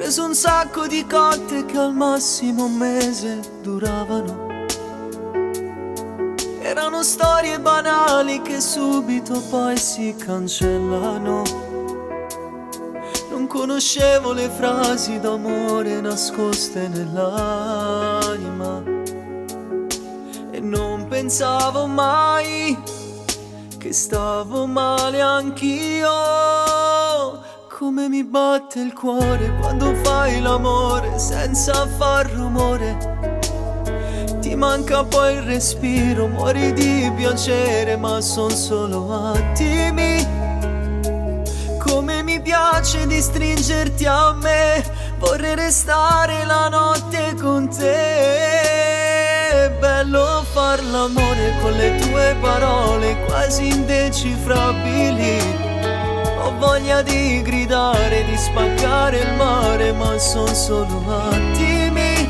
preso un sacco di cotte che al massimo un mese duravano. Erano storie banali che subito poi si cancellano. Non conoscevo le frasi d'amore nascoste nell'anima e non pensavo mai che stavo male anch'io. Come mi batte il cuore quando fai l'amore senza far rumore. Ti manca poi il respiro, muori di piacere, ma son solo attimi. Come mi piace di stringerti a me, vorrei restare la notte con te. È bello far l'amore con le tue parole quasi indecifrabili. Ho voglia di gridare, di spaccare il mare, ma son solo attimi.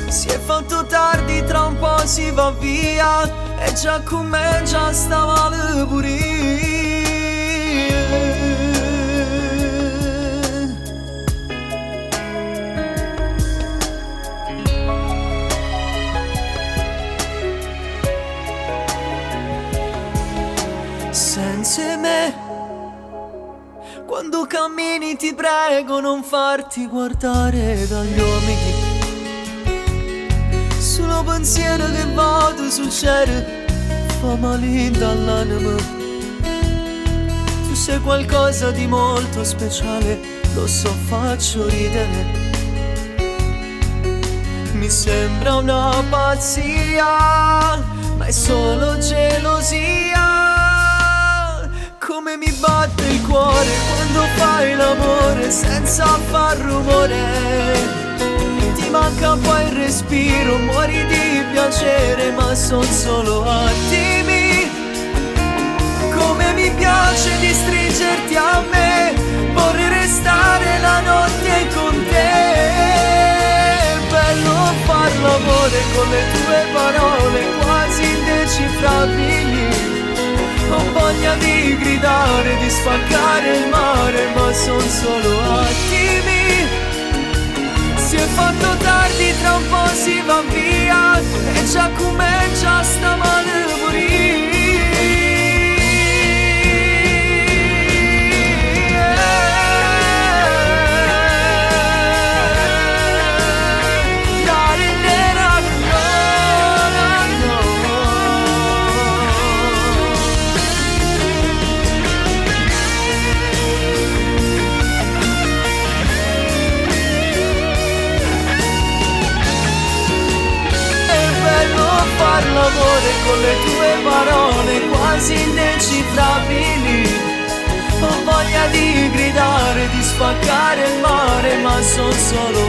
Si è fatto tardi, tra un po' si va via e già con me già stava pure. Senza me, quando cammini ti prego non farti guardare dagli uomini. Solo pensiero che vado sul cielo fa male dall'anima. Tu sei qualcosa di molto speciale, lo so, faccio ridere. Mi sembra una pazzia, ma è solo gelosia. Come mi batte il cuore quando fai l'amore senza far rumore. Ti manca poi il respiro, muori di piacere, ma son solo attimi. Come mi piace di stringerti a me, vorrei restare la notte con te. È bello far l'amore con le tue parole quasi indecifrabili. Ho voglia di gridare, di spaccare il mare, ma son solo attimi. Si è fatto tardi, tra un po' si va via e già comincia sta male morire. Far l'amore con le tue parole quasi indecifrabili. Ho voglia di gridare, di spaccare il mare, ma son solo